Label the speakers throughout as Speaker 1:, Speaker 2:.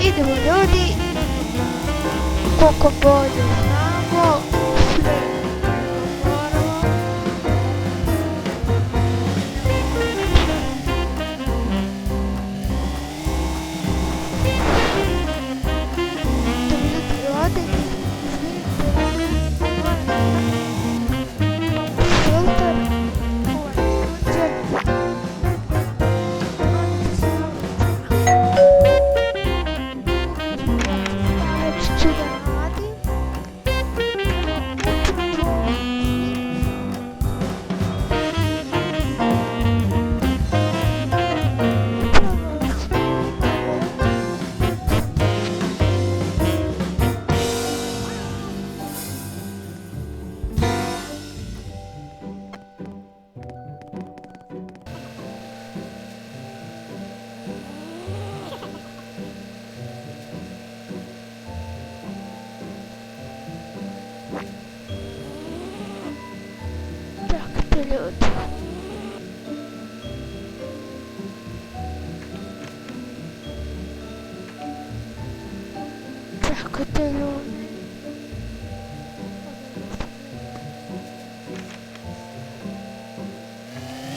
Speaker 1: Idemo ljudi, koliko bolje znamo, sve moramo. Da vidite ovdje, filter, ljudi. Čekajte ljudi.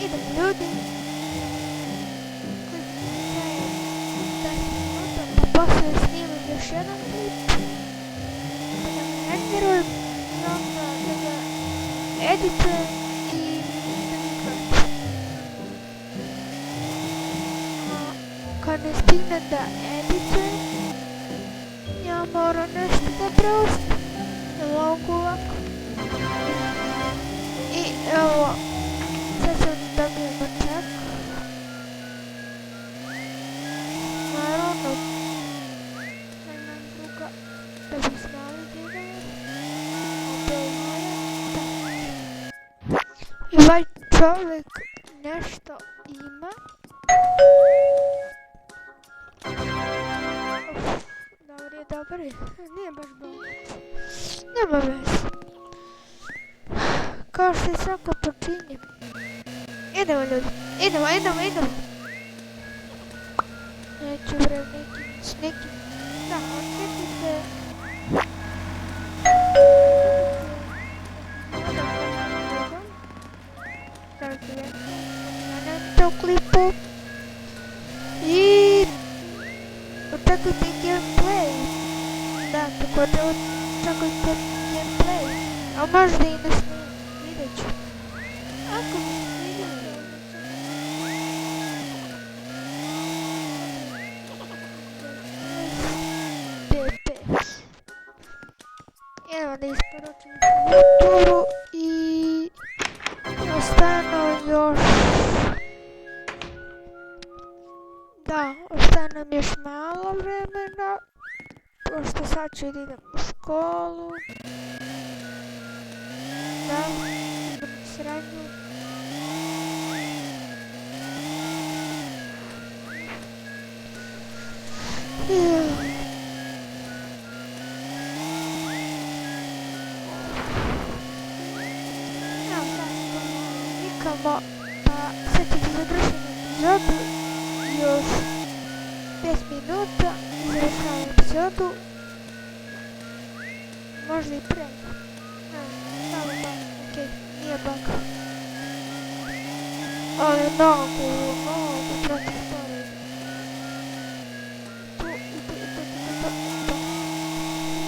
Speaker 1: Idemo ljudi. Pa poslije snimam još jedan klip. Pa da me ne vjerujem, onda da ga editujem. Kad ne stignem da editujem, ja moram nešto da preustim. Ne mogu ovako. I evo, sad sam dobijemo čak. Naravno, nemam druga da bi znali gdje je. Ovdje je moja. I ovaj čovjek nešto ima. Dobar je, nije baš bolno. Nema veze. Kao što je svako počinje. Idemo ljudi, idemo. Neću s nekim. Da, očekajte. Na klipu. I očekajte gameplay. Da, također očekajte gameplay. A možda i ne snijem, vidjet ću. Ako mi snijem, DPS. Idemo da isporučim YouTube i ostane još... Da, ostane nam još malo vremena. Pošto sad ću idem u školu. Da, idem u srednju. Evo sad nikamo, pa sad ću završiti epizodu, još 5 minuta i završavam epizodu, možda i pre. Samo bug, okej, nije bug. Ali mnogo protiv sporo ide.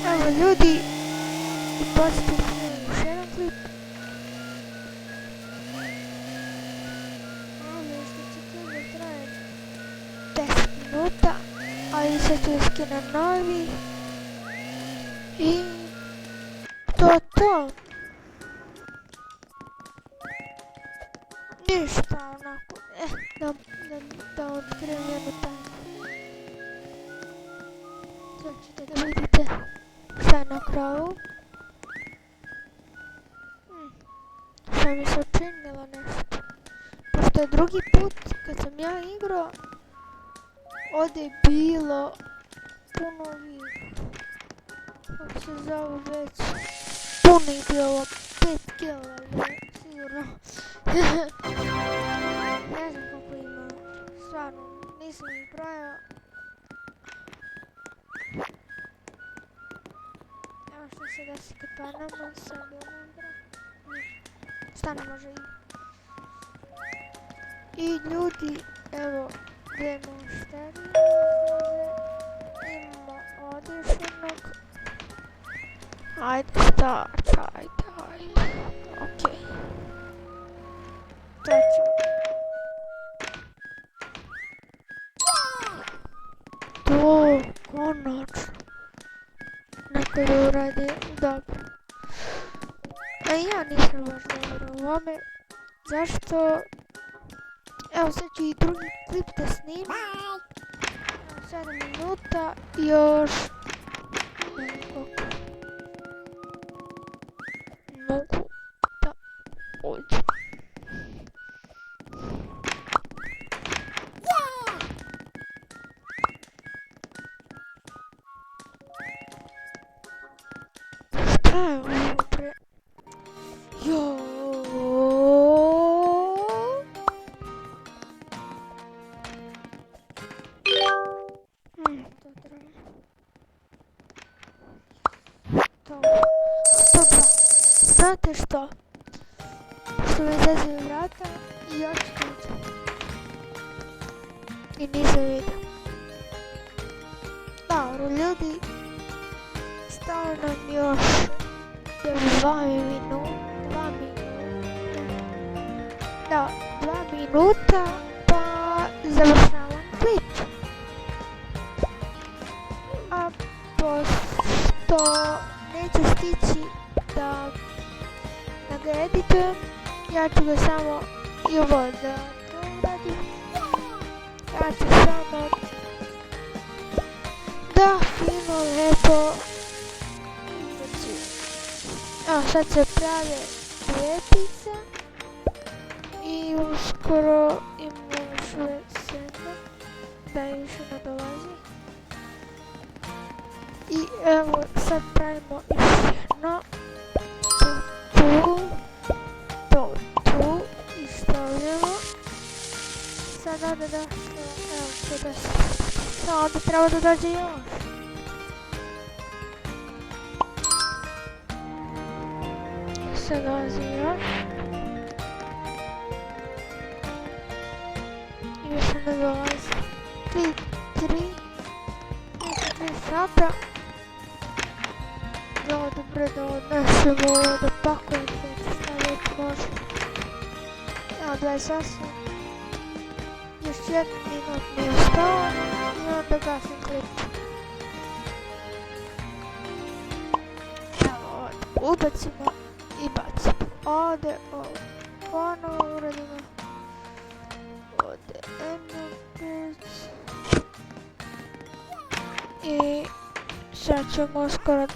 Speaker 1: Evo ljudi, i bacite još jedan klip. Što će to da traje 10 minuta, ali sad ću skinem novi. I to. Ništa onako, da otkrijem jednu tajnu. Sad ćete da vidite šta je na kraju. Šta mi se učinilo nešto. Pošto je drugi put kad sam ja igrao, ovdje je bilo puno ovih, kako se zovu već, puno je bilo 5 kila, sigurno. Ne znam koliko ima, stvarno, nisam ih brojao. Evo što se desi kad padamo, sad je ono igra. Stane može i ljudi, evo, gdje imamo šteriju, imamo ovdje još jednog. Ajde, start, ajde, okej. To ću. To, konačno. Neko je uradio, dobro. A ja nisam baš dobro u ovome. Zašto? Evo sad ću i drugi klip da snimim. Evo 7 minuta, još... ne znam koliko. Mogu da uđem. Šta je ovo bre? To treba. To. Znate što? Što me zezaju vrata i ja ću tuđe. I nisam vidio. Dobro ljudi, stalo nam još 2 minuta, pa završavam klip. A pošto neću stići da ga editujem, ja ću ga samo i ovo da to uradim. Ja ću samo da fino lepo izbacim. Evo sad se prave lepice i uskoro imamo još 7 da više ne dolazi. I evo sad pravimo još jedno. To tu i stavljamo. Sad ovdje da, evo to da se, sad ovdje treba da dođe još. Sad dolazi još. I više ne dolazi. 3 sata. Dobro da odnesemo ovo da pakujem sve staviti može. Evo 28. Još 1 minut mi je ostao i onda gasim klip. Evo ovdje ubacimo i bacimo. Ovdje ovo ponovo uradimo. Ovdje i sad ćemo skoro da